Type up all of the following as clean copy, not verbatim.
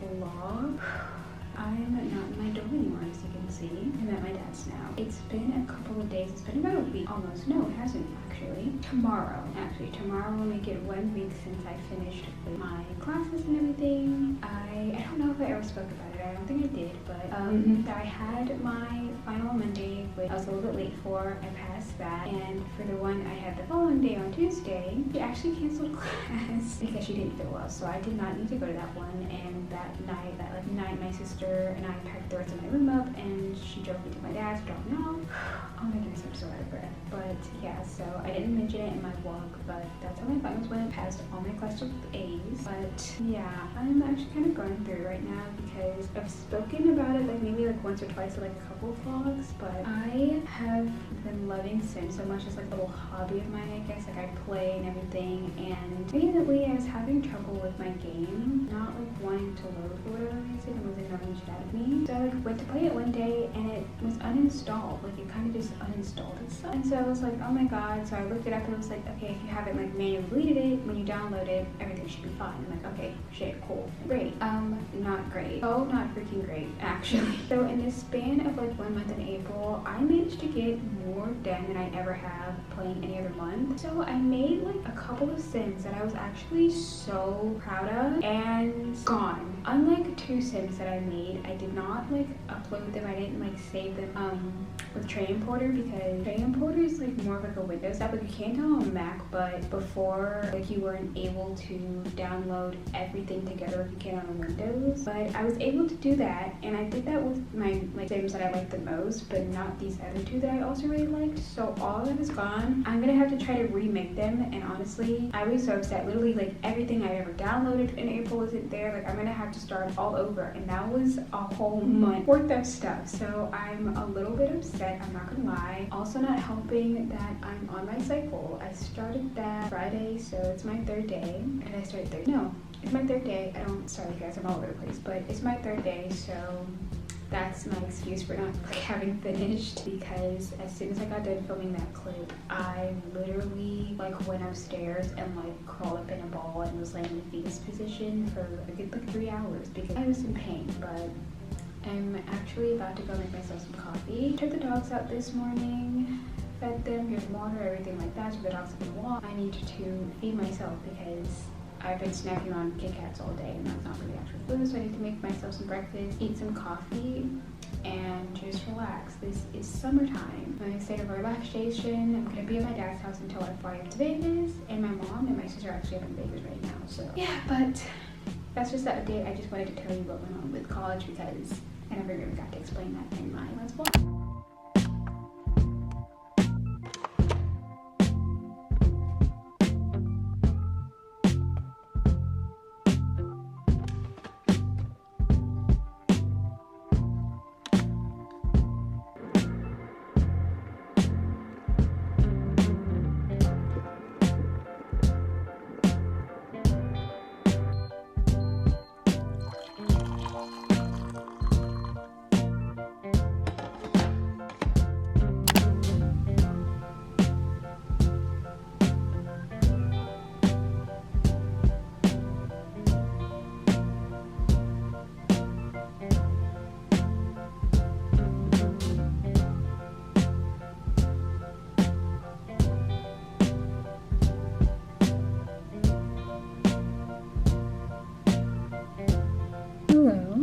vlog. I'm not in my dorm anymore, as you can see. I'm at my dad's now. It's been a couple of days. It's been about a week almost. No, it hasn't actually. Tomorrow will make it 1 week since I finished with my classes and everything. I don't know if I ever spoke about it. I don't think I did, but I had my final Monday, which I was a little bit late for. I passed that, and for the one I had the following day on Tuesday, she actually canceled class because she didn't feel well. So I did not need to go to that one. And that night, my sister and I packed the rest of my room up, and she drove me to my dad's, dropped me off. Oh my goodness, I'm so out of breath. But yeah, so I didn't mention it in my vlog, but that's how my finals went. Passed all my classes with A's. But yeah, I'm actually kind of going through right now because I've spoken about it maybe once or twice in a couple of vlogs, but I have been loving Sims so much. It's a little hobby of mine, I guess. I play and everything, and recently I was having trouble with my game, not wanting to load for whatever reason. It was annoying the shit out of me. So I went to play it one day and it was uninstalled. It kind of just uninstalled itself. And so I was like, oh my god. So I looked it up and it was like, okay, if you haven't manually deleted it, when you download it, everything should be fine. I'm like, okay, shit, cool, great. Not great. Oh, not freaking great, actually. So in the span of 1 month in April, I managed to get more done than I ever have playing any other month. So I made a couple of Sims that I was actually so proud of, and gone. Unlike 2 Sims that I made, I did not upload them. I didn't save them with Tray Importer, because Tray Importer is more of a Windows app. You can do it on Mac, but before you weren't able to download everything together like you can on Windows. But I was able to do that, and I did that with my Sims that I liked the most, but not these other 2 that I also really liked. So all of that is gone. I'm gonna have to try to remake them, and honestly, I was so upset. Literally everything I ever downloaded in April isn't there. I'm gonna have to start all over, and that was a whole month worth of stuff. So I'm a little bit upset, I'm not gonna lie. Also not helping that I'm on my cycle. I started that Friday, so it's my 3rd day. And I started Thursday. No, it's my 3rd day. Sorry guys, I'm all over the place, but it's my 3rd day, so that's my excuse for not having finished, because as soon as I got done filming that clip, I literally went upstairs and crawled up in a ball and was laying in the fetus position for a good 3 hours because I was in pain. But I'm actually about to go make myself some coffee. Took the dogs out this morning, fed them, gave them water, everything like that. So the dogs have been walked. I need to feed myself because I've been snacking on Kit Kats all day, and that's not really actual food. So I need to make myself some breakfast, eat some coffee, and just relax. This is summertime. I'm excited for relaxation. I'm gonna be at my dad's house until I fly up to Vegas, and my mom and my sister are actually up in Vegas right now. So yeah, but that's just the update. I just wanted to tell you what went on with college because I never really got to explain that in my last vlog.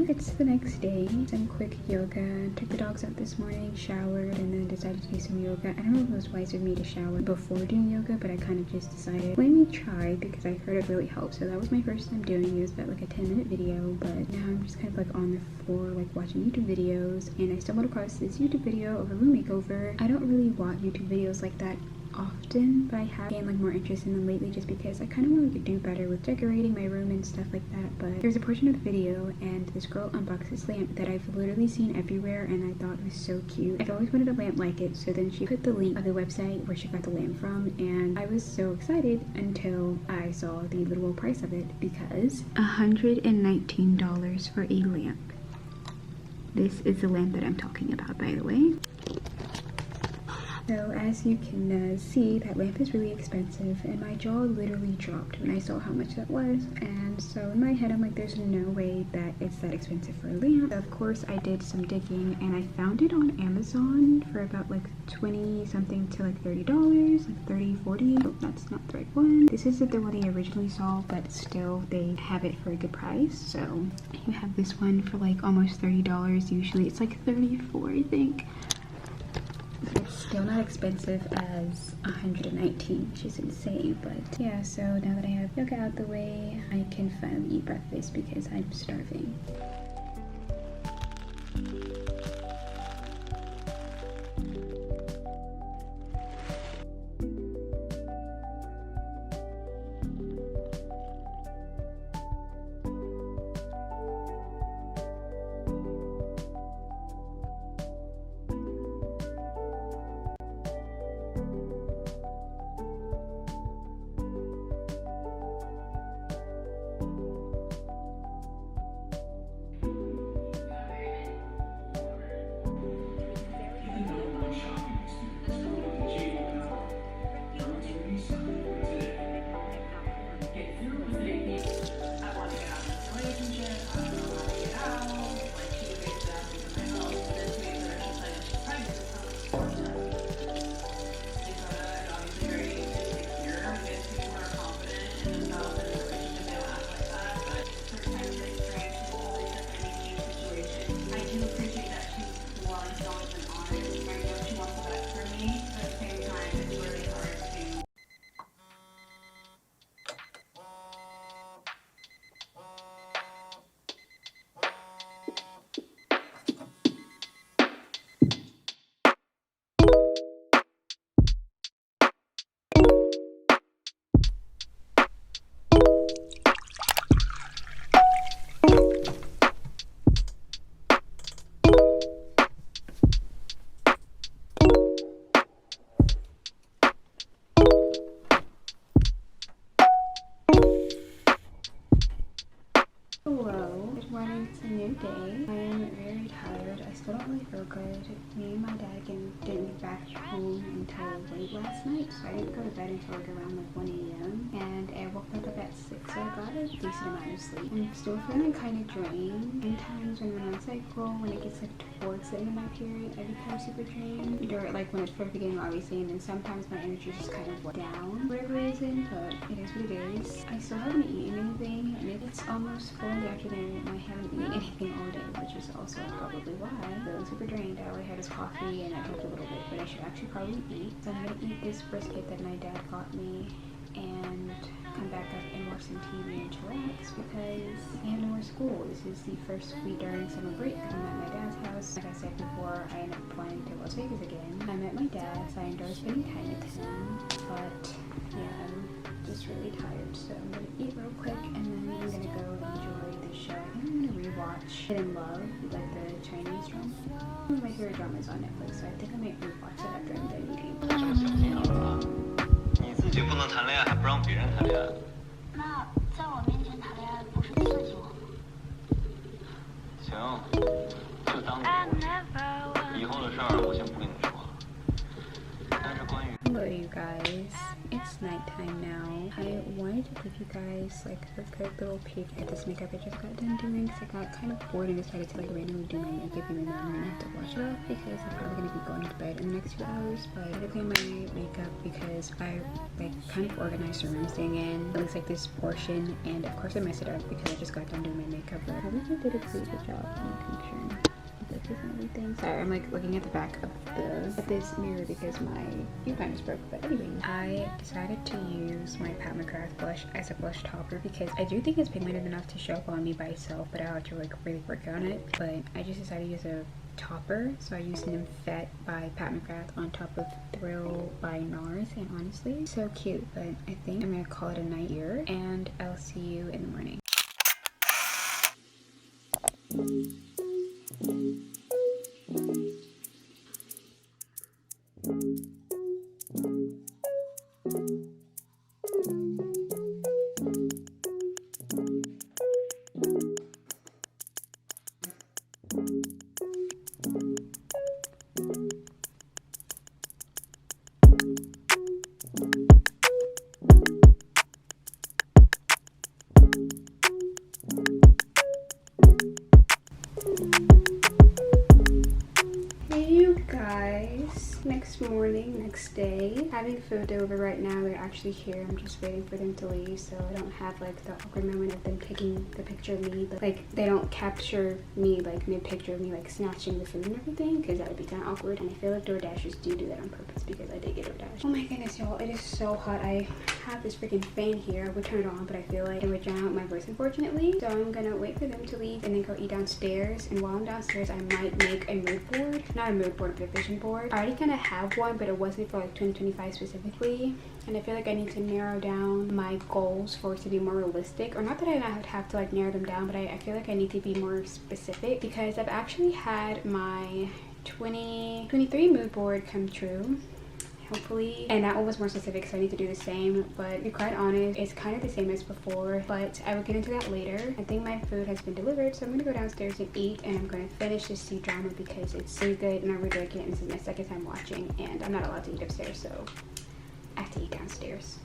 It's the next day. Some quick yoga. Took the dogs out this morning, showered, and then decided to do some yoga. I don't know if it was wise of me to shower before doing yoga, but I kind of just decided, let me try, because I heard it really helped. So that was my first time doing it. It was about a 10-minute video, but now I'm just kind of on the floor watching YouTube videos, and I stumbled across this YouTube video of a room makeover. I don't really watch YouTube videos like that often, but I have gained more interest in them lately just because I kind of want to do better with decorating my room and stuff like that. But there's a portion of the video and this girl unboxed this lamp that I've literally seen everywhere, and I thought it was so cute. I've always wanted a lamp like it, so then she put the link of the website where she got the lamp from, and I was so excited until I saw the literal price of it, because $119 for a lamp. This is the lamp that I'm talking about, by the way. So as you can see, that lamp is really expensive, and my jaw literally dropped when I saw how much that was. And so in my head, I'm like, there's no way that it's that expensive for a lamp. Of course, I did some digging, and I found it on Amazon for about like 20 something to like $30, like 30, 40. Oh, that's not the right one. This isn't the one I originally saw, but still they have it for a good price. So you have this one for like almost $30. Usually it's like 34, I think. It's still not expensive as 119, which is insane. But yeah, so now that I have yoga out the way, I can finally eat breakfast because I'm starving. Hello, good morning, it's a new day. I am very tired. I still don't really feel good. Me and my dad didn't get back home until late last night, so I didn't go to bed until like around like 1 a.m. And I woke back up at 6, so I got a decent amount of sleep. I'm still feeling kind of drained. Sometimes when I'm on cycle, when it gets like towards the end of my period, I become super drained. Or like when it's first beginning, obviously, and then sometimes my energy just kind of went down for whatever reason, but it is what it is. I still haven't eaten anything, and it's almost 4 in the afternoon, and I haven't eaten anything all day, which is also probably why I'm feeling super drained. All I had is coffee, and I talked a little bit, but I should actually probably eat. So I'm gonna eat this brisket that my dad got me, and come back up and watch some TV and chillax because I have no more school. This is the first week during summer break. I'm at my dad's house. Like I said before, I end up flying to Las Vegas again. I'm at my dad's. I enjoy spending time with him, but yeah, I'm just really tired. So I'm gonna eat real quick, and then I'm gonna go enjoy the show. I think I'm gonna rewatch Hidden Love, like the Chinese drama. One of my favorite dramas on Netflix, so I think I might rewatch that after I'm done eating. 自己不能谈恋爱，还不让别人谈恋爱。那在我面前谈恋爱不是刺激我吗？行，就当你以后的事儿我先不跟你说。但是关于 Hello you guys, it's nighttime now. I wanted to give you guys like a quick little peek at this makeup I just got done doing because I got kind of bored and decided to like randomly do my makeup even though I'm gonna have to wash it off because I'm probably gonna be going to bed in the next 2 hours. But I had to clean my makeup because I like kind of organized the room staying in. It looks like this portion, and of course I messed it up because I just got done doing my makeup, but I think I did a pretty good job making sure. And everything. Sorry, I'm like looking at the back of this mirror because my viewfinder is broke. But anyway, I decided to use my Pat McGrath blush as a blush topper because I do think it's pigmented enough to show up on me by itself, but I'll have to like really work on it. But I just decided to use a topper, so I used Nymphet by Pat McGrath on top of Thrill by NARS, and honestly, so cute. But I think I'm gonna call it a night here, and I'll see you in the morning. guys, next morning, next day, having food delivered right now. They're actually here. I'm just waiting for them to leave so I don't have like the awkward moment of them taking the picture of me, but like they don't capture me like mid-picture of me like snatching the food and everything, because that would be kind of awkward, and I feel like DoorDashers do that on purpose because I did get DoorDash. Oh my goodness, y'all, it is so hot. I have this freaking fan here. I would turn it on, but I feel like it would drown out my voice, unfortunately. So I'm gonna wait for them to leave and then go eat downstairs, and while I'm downstairs I might make a mood board. Not a mood board, but a vision board. I already kind of have one, but it wasn't for like 2025 specifically, and I feel like I need to narrow down my goals for it to be more realistic, or not that I have to like narrow them down, but I feel like I need to be more specific, because I've actually had my 2023 mood board come true, hopefully, and that one was more specific, so I need to do the same. But to be quite honest, it's kind of the same as before, but I will get into that later. I think my food has been delivered, so I'm gonna go downstairs and eat, and I'm gonna finish this C-drama because it's so good and I really like it, and this is my second time watching, and I'm not allowed to eat upstairs, so I have to eat downstairs.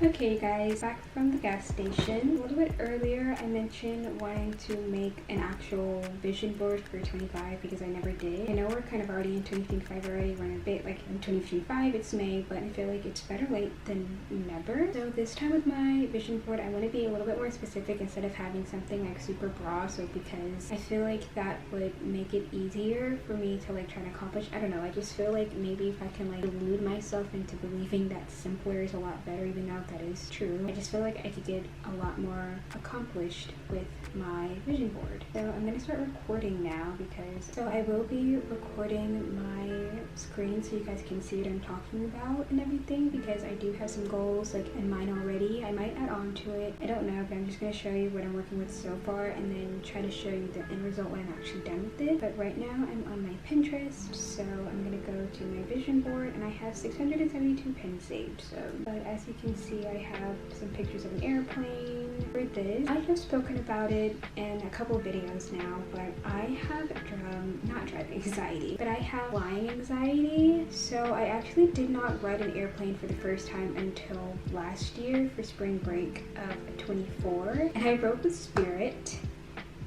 Okay guys, back from the gas station. A little bit earlier I mentioned wanting to make an actual vision board for 25 because I never did. I know we're kind of already in 2025 already, we're in a bit like in 2025, it's May, but I feel like it's better late than never. So this time with my vision board I want to be a little bit more specific instead of having something like super broad, so because I feel like that would make it easier for me to like try to accomplish. I don't know, I just feel like maybe if I can like delude myself into believing that simpler is a lot better, even though that is true, I just feel like I could get a lot more accomplished with my vision board. So I'm gonna start recording now, because so I will be recording my screen so you guys can see what I'm talking about and everything, because I do have some goals like in mind already. I might add on to it, I don't know, but I'm just gonna show you what I'm working with so far and then try to show you the end result when I'm actually done with it. But right now I'm on my Pinterest, so I'm gonna go to my vision board, and I have 672 pins saved. So but as you can see, I have some pictures of an airplane. For this, I have spoken about it in a couple videos now, but I have not driving anxiety, but I have flying anxiety. So I actually did not ride an airplane for the first time until last year for spring break of 24, and I rode with Spirit,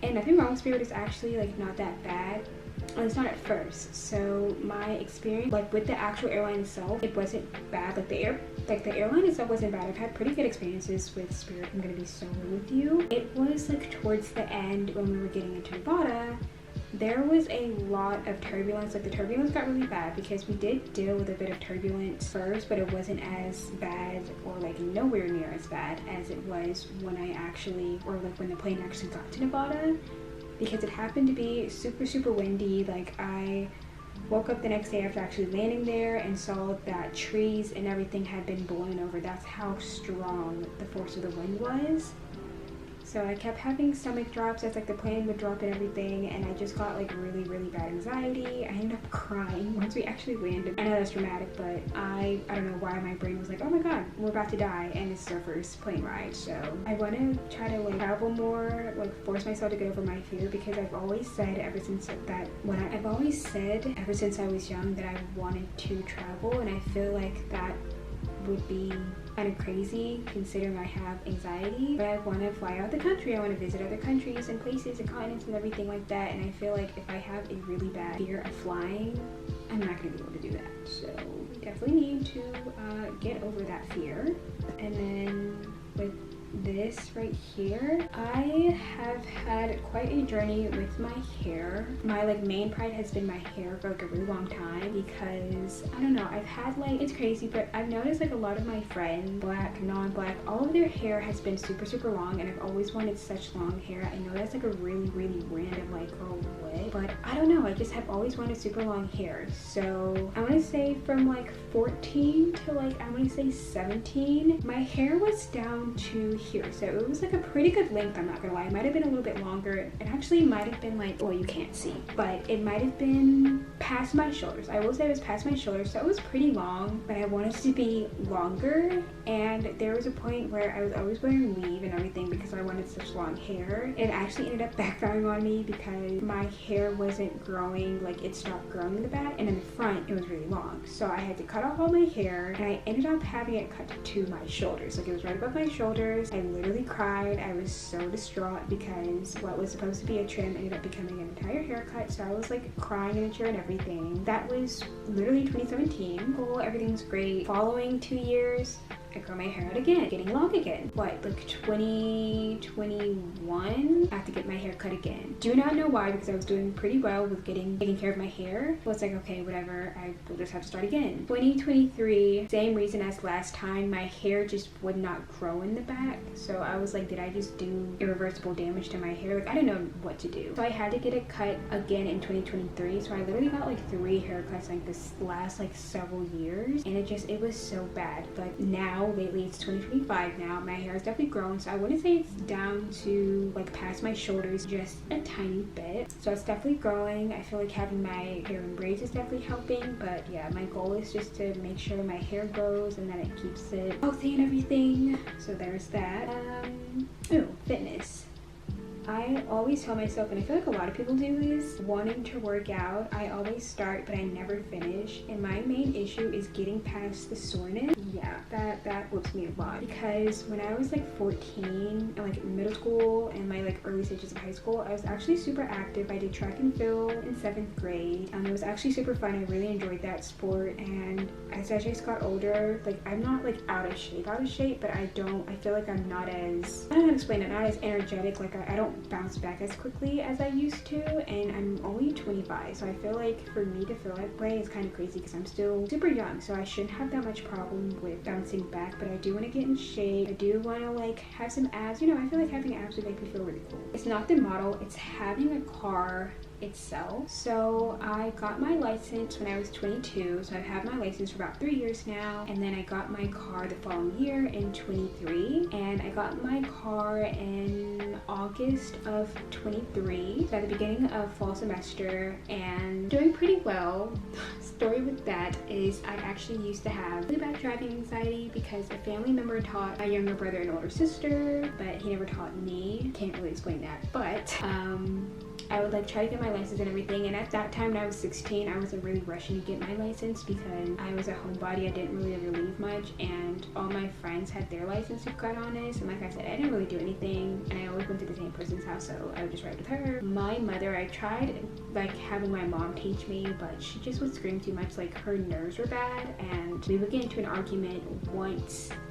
and nothing wrong with Spirit, is actually like not that bad. Well, it's not at first. So my experience like with the actual airline itself, it wasn't bad. Like the airline itself wasn't bad. I've had pretty good experiences with Spirit, I'm gonna be so real with you. It was like towards the end when we were getting into Nevada, there was a lot of turbulence. Like the turbulence got really bad because we did deal with a bit of turbulence first, but it wasn't as bad, or like nowhere near as bad as it was when I actually, or like when the plane actually got to Nevada, because it happened to be super windy. Like I woke up the next day after actually landing there and saw that trees and everything had been blown over. That's how strong the force of the wind was. So I kept having stomach drops as like the plane would drop and everything, and I just got like really bad anxiety. I ended up crying once we actually landed. I know that's dramatic, but I don't know why my brain was like, oh my god, we're about to die, and this is our first plane ride. So I want to try to like travel more, like force myself to get over my fear, because I've always said ever since I was young that I wanted to travel, and I feel like that would be kind of crazy considering I have anxiety, but I want to fly out the country. I want to visit other countries and places and continents and everything like that, and I feel like if I have a really bad fear of flying, I'm not going to be able to do that. So definitely need to get over that fear. And then with this right here, I have had quite a journey with my hair. My like main pride has been my hair for like a really long time, because I don't know, I've had like, it's crazy, but I've noticed like a lot of my friends, black, non-black, all of their hair has been super long, and I've always wanted such long hair. I know that's like a really random like, girl, what? but I don't know, I just have always wanted super long hair. So I want to say from like 14 to like, I want to say 17, my hair was down to here. So it was like a pretty good length, I'm not gonna lie. It might have been a little bit longer. It actually might have been like, well, you can't see, but it might have been past my shoulders. I will say it was past my shoulders, so it was pretty long, but I wanted it to be longer. And there was a point where I was always wearing weave and everything because I wanted such long hair. It actually ended up backfiring on me because my hair wasn't growing, like it stopped growing in the back, and in the front it was really long. So I had to cut off all my hair, and I ended up having it cut to my shoulders. Like it was right above my shoulders. I literally cried. I was so distraught because what was supposed to be a trim ended up becoming an entire haircut. So I was like crying in the chair and everything. That was literally 2017. Cool, everything's great. Following 2 years, I grow my hair out again, getting long again. What, like 2021? I have to get my hair cut again. Do not know why, because I was doing pretty well with taking care of my hair. So it's like, okay, whatever, I will just have to start again. 2023, same reason as last time, my hair just would not grow in the back. So I was like, did I just do irreversible damage to my hair? Like, I didn't know what to do. So I had to get it cut again in 2023. So I literally got like 3 haircuts like this last like several years, and it was so bad. But now, lately, it's 2025 now, my hair has definitely grown, so I wouldn't say it's down to like past my shoulders, just a tiny bit. So it's definitely growing. I feel like having my hair in braids is definitely helping, but yeah, my goal is just to make sure my hair grows and that it keeps it healthy and everything. So there's that. Ooh, fitness. I always tell myself, and I feel like a lot of people do this, wanting to work out, I always start but I never finish, and my main issue is getting past the soreness. Yeah, that whoops me a lot, because when I was like 14 and like middle school and my like early stages of high school, I was actually super active. I did track and field in 7th grade. It was actually super fun. I really enjoyed that sport, and as I just got older, like I'm not like out of shape, but I feel like I'm not as, I don't know how to explain it, not as energetic. Like I don't bounce back as quickly as I used to, and I'm only 25, so I feel like for me to feel that way is kind of crazy because I'm still super young, so I shouldn't have that much problem with bouncing back. But I do want to get in shape. I do want to like have some abs. You know, I feel like having abs would make me feel really cool. It's not the model, it's having a car itself. So I got my license when I was 22, so I've had my license for about 3 years now, and then I got my car the following year in 23, and I got my car in August of 23, so at the beginning of fall semester, and doing pretty well. Story with that is I actually used to have really bad driving anxiety because a family member taught my younger brother and older sister, but he never taught me. Can't really explain that, but I would like try to get my license and everything, and at that time when I was 16, I wasn't really rushing to get my license because I was a homebody. I didn't really ever leave much, and all my friends had their license, to be quite honest, and like I said, I didn't really do anything, and I always went to the same person's house, so I would just ride with her. My mother, I tried like having my mom teach me, but she just would scream too much. Like her nerves were bad, and we would get into an argument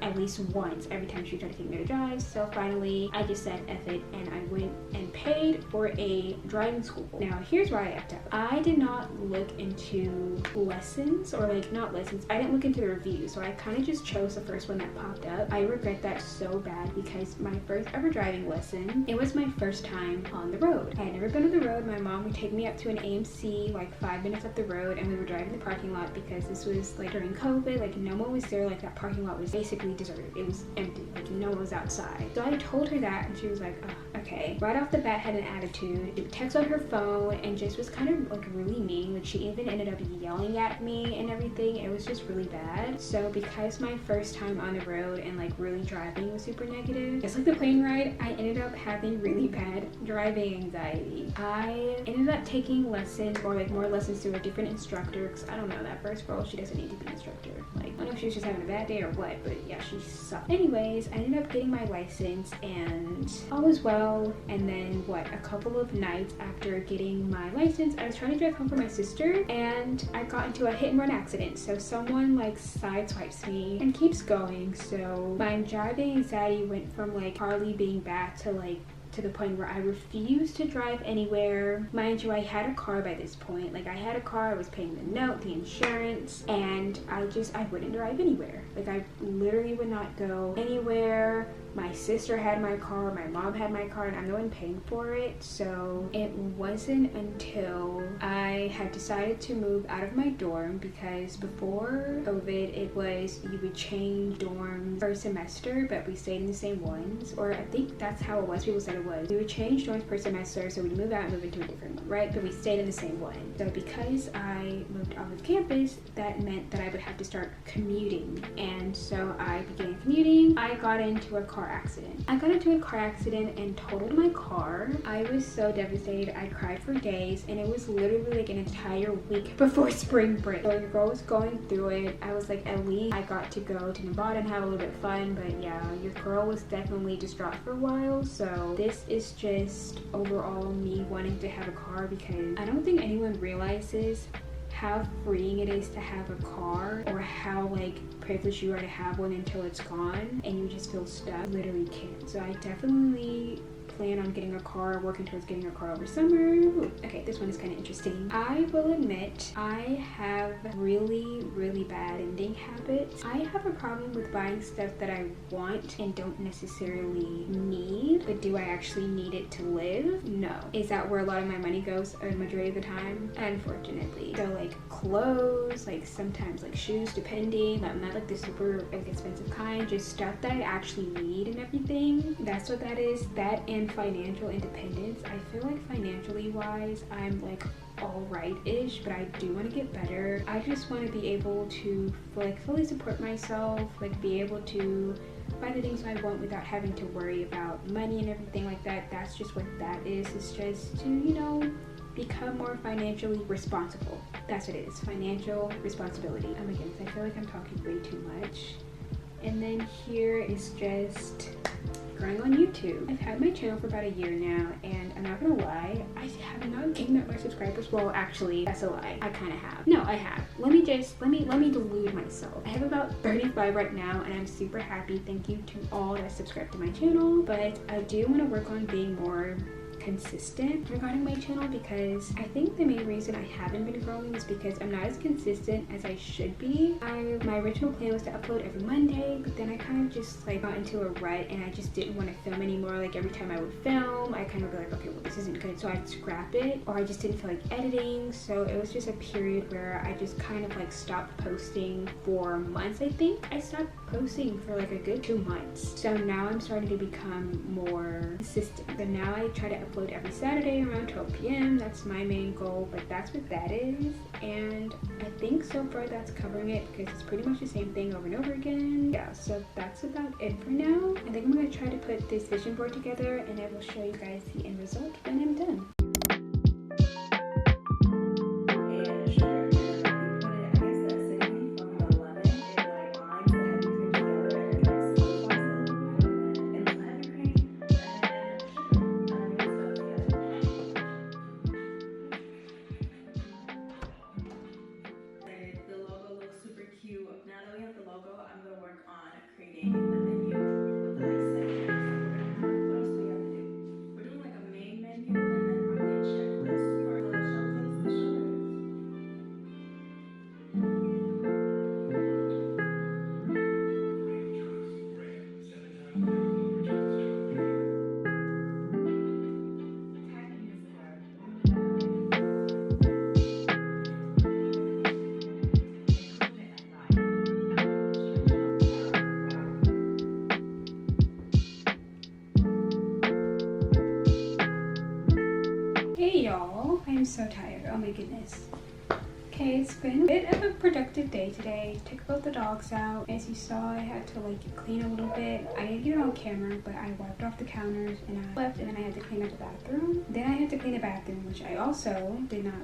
at least once every time she tried to take me to drive. So finally I just said F it, and I went and paid for a driving school. Now here's where I effed up. I did not look into lessons, or like not lessons, I didn't look into the reviews, so I kind of just chose the first one that popped up. I regret that so bad because my first ever driving lesson, it was my first time on the road. I had never been on the road. My mom would take me up to an AMC like 5 minutes up the road, and we would drive in the parking lot because this was like during COVID, like no one was there. Like that parking lot was basically deserted. It was empty, like no one was outside. So I told her that, and she was like, oh, okay. Right off the bat had an attitude. She would text on her phone and just was kind of like really mean. Like she even ended up yelling at me and everything. It was just really bad. So because my first time on the road and like really driving was super negative, just like the plane ride, I ended up having really bad driving anxiety. I ended up taking lessons, or like more lessons through a different instructor, because I don't know, that first girl, she doesn't need to be an instructor. Like I don't know if she was just having a bad day or what, but yeah, she sucked. Anyways, I ended up getting my license and all was well. And then what, a couple of nights after getting my license, I was trying to drive home for my sister, and I got into a hit and run accident. So someone like sideswipes me and keeps going. So my driving anxiety went from like hardly being bad to like to the point where I refused to drive anywhere. Mind you, I had a car by this point. Like I had a car, I was paying the note, the insurance, and I wouldn't drive anywhere. Like I literally would not go anywhere my sister had my car, my mom had my car, and I'm the one paying for it. So it wasn't until I had decided to move out of my dorm, because before COVID it was you would change dorms per semester, but we stayed in the same ones, or I think that's how it was. People said it was. We would change dorms per semester, so we'd move out and move into a different one, right? But we stayed in the same one. So because I moved off of campus, that meant that I would have to start commuting. And so I began commuting. I got into a car accident. And totaled my car. I was so devastated. I cried for days, and it was literally like an entire week before spring break. So your girl was going through it. I was like, at least I got to go to Nevada and have a little bit of fun, but yeah, your girl was definitely distraught for a while. So this is just overall me wanting to have a car, because I don't think anyone realizes how freeing it is to have a car, or how like privileged you are to have one until it's gone and you just feel stuck. Literally can't. So I definitely plan on getting a car, working towards getting a car over summer. Ooh, okay, this one is kind of interesting. I will admit I have really bad ending habits. I have a problem with buying stuff that I want and don't necessarily need, but do I actually need it to live? No. Is that where a lot of my money goes a majority of the time? Unfortunately. So like clothes, like sometimes like shoes, depending. I'm not like the super like expensive kind, just stuff that I actually need and everything. That's what that is. That and financial independence. I feel like financially wise, I'm like alright-ish, but I do want to get better. I just want to be able to like fully support myself, like be able to buy the things I want without having to worry about money and everything like that. That's just what that is. It's just to, you know, become more financially responsible. That's what it is. Financial responsibility. Oh my goodness, I feel like I'm talking way too much. And then here is just growing on YouTube. I've had my channel for about a year now, and I'm not gonna lie, I have not gained that much subscribers. Well, actually, that's a lie. I kind of have. No, I have. Let me delude myself. I have about 35 right now, and I'm super happy. Thank you to all that subscribe to my channel. But I do want to work on being more consistent regarding my channel, because I think the main reason I haven't been growing is because I'm not as consistent as I should be. My original plan was to upload every Monday, but then I kind of just like got into a rut, and I just didn't want to film anymore. Like every time I would film, I kind of be like, okay, well this isn't good, so I'd scrap it, or I just didn't feel like editing. So it was just a period where I just kind of like stopped posting for months. I think I stopped posting for like a good 2 months. So now I'm starting to become more consistent. But now I try to upload every Saturday around 12 p.m. That's my main goal, but that's what that is. And I think so far that's covering it, because it's pretty much the same thing over and over again. Yeah, so that's about it for now. I think I'm going to try to put this vision board together, and I will show you guys the end result when I'm done. Hey y'all, I'm so tired. Oh my goodness. Okay, it's been a bit of a productive day today. Took both the dogs out. As you saw, I had to like clean a little bit. I didn't get it on camera, but I wiped off the counters and I left, and then I had to clean up the bathroom. Then I had to clean the bathroom, which I also did not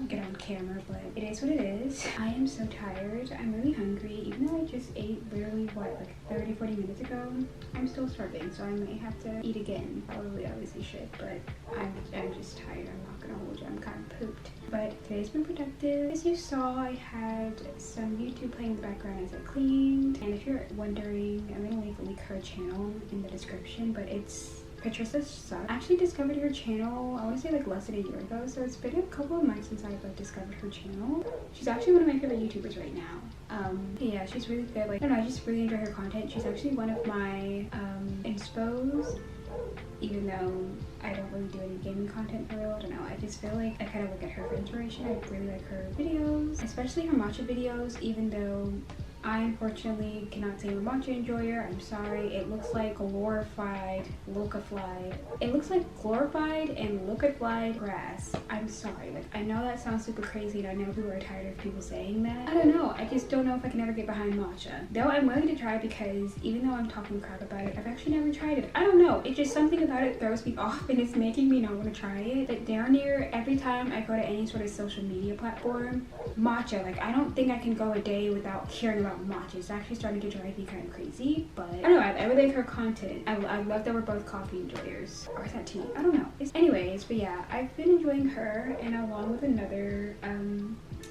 get on camera, but it is what it is. I am so tired. I'm really hungry. Even though I just ate literally what, like 30-40 minutes ago, I'm still starving, so I may have to eat again. Probably obviously should, but I'm just tired. I'm not gonna hold you. I'm kind of pooped. But today's been productive. As you saw, I had some YouTube playing in the background as I cleaned. And if you're wondering, I'm gonna leave her channel in the description, but it's Patricia Suck. I actually discovered her channel, I want to say like less than a year ago, so it's been a couple of months since I've like discovered her channel. She's actually one of my favorite YouTubers right now. Yeah, she's really good. Like, I don't know, I just really enjoy her content. She's actually one of my inspos, even though I don't really do any gaming content for real. I don't know, I just feel like I kind of look at her for inspiration. I really like her videos, especially her matcha videos, even though I unfortunately cannot say I'm a matcha enjoyer. I'm sorry. It looks like glorified it looks like glorified and lookaflied grass. I'm sorry. Like, I know that sounds super crazy, and I know people are tired of people saying that. I don't know. I just don't know if I can ever get behind matcha. Though I'm willing to try, because even though I'm talking crap about it, I've actually never tried it. I don't know. It's just something about it throws me off, and it's making me not want to try it. But darn near every time I go to any sort of social media platform, matcha. Like, I don't think I can go a day without hearing about matcha. It's actually starting to drive me kind of crazy, but I don't know, I really like her content. I love that we're both coffee enjoyers. Or is that tea? I don't know. Anyways, but yeah, I've been enjoying her, and along with another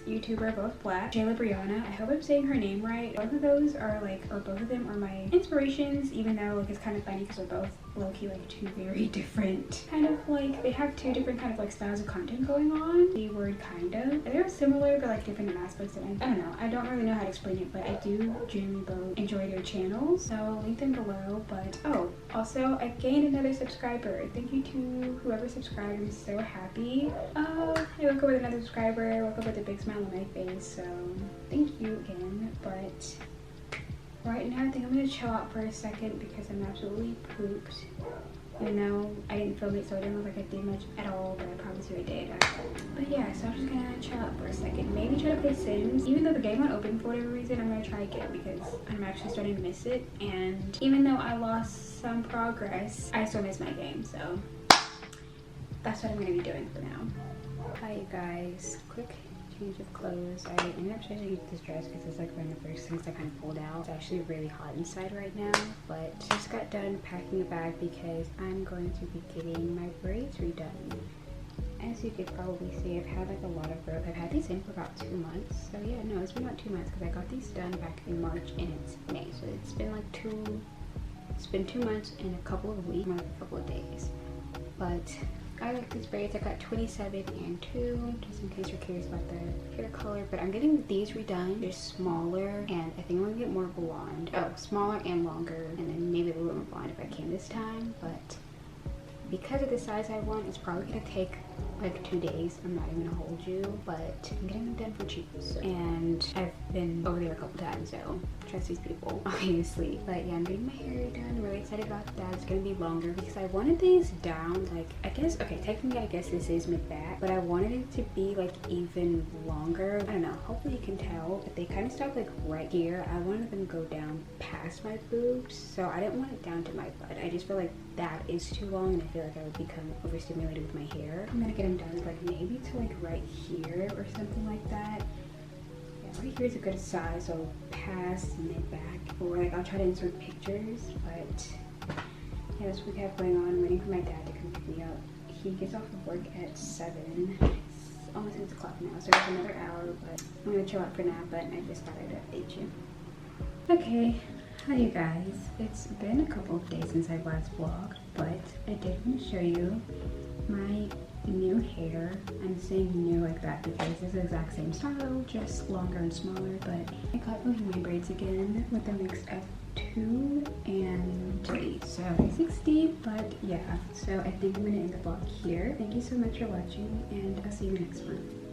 YouTuber, both black, Jayla Brianna. I hope I'm saying her name right. Both of those are like, or both of them are my inspirations, even though like it's kind of funny because they're both low-key like two very different kind of like, they have two different kind of like styles of content going on. The word kind of, they're similar but like different in aspects, and I don't know, I don't really know how to explain it, but I do genuinely both enjoy their channels, so link them below. But oh, also I gained another subscriber. Thank you to whoever subscribed. I'm so happy. I woke up with another subscriber, woke up with a big smile on my face, so thank you again. But right now I think I'm gonna chill out for a second because I'm absolutely pooped. Even though I didn't film it, so it didn't look like I did much at all, but I promise you I did. But yeah, so I'm just gonna chill out for a second. Maybe try to play Sims. Even though the game went open for whatever reason, I'm gonna try again because I'm actually starting to miss it. And even though I lost some progress, I still miss my game, so that's what I'm gonna be doing for now. Hi you guys, quick change of clothes. I ended up changing this dress because it's like one of the first things I kind of pulled out. It's actually really hot inside right now, but just got done packing a bag because I'm going to be getting my braids redone. As you could probably see, I've had like a lot of growth. I've had these in for about 2 months. So yeah, no, it's been about 2 months because I got these done back in March and it's May. So it's been like 2 months and a couple of weeks, more like a couple of days. But I like these braids. I got 27 and 2, just in case you're curious about the hair color. But I'm getting these redone. They're smaller, and I think I'm gonna get more blonde. Oh, smaller and longer, and then maybe a little bit more blonde if I can this time. But because of the size I want, it's probably gonna take like 2 days. I'm not even gonna hold you, but I'm getting them done for cheap. So, and I've been over there a couple times, so trust these people, obviously. But yeah, I'm getting my hair done. I'm really excited about that. It's gonna be longer because I wanted these down, like, I guess, okay, technically I guess this is mid-back, but I wanted it to be like even longer. I don't know, hopefully you can tell, but they kind of stop like right here. I wanted them to go down past my boobs, so I didn't want it down to my butt. I just feel like that is too long, and I feel like I would become overstimulated with my hair. I'm gonna get them done like maybe to like right here or something like that. Yeah, right here is a good size, so past mid-back, or like I'll try to insert pictures. But yeah, that's what we have going on. I'm waiting for my dad to come pick me up. He gets off of work at 7. It's almost 6 o'clock now, so it's another hour, but I'm gonna chill out for now. But I just thought I'd update you. Okay, hi you guys. It's been a couple of days since I last vlogged, but I did want to show you my new hair. I'm saying new like that because it's the exact same style, just longer and smaller. But I got those my braids again with a mix of 2 and 3, so 60. But yeah, so I think I'm gonna end the vlog here. Thank you so much for watching, and I'll see you next one.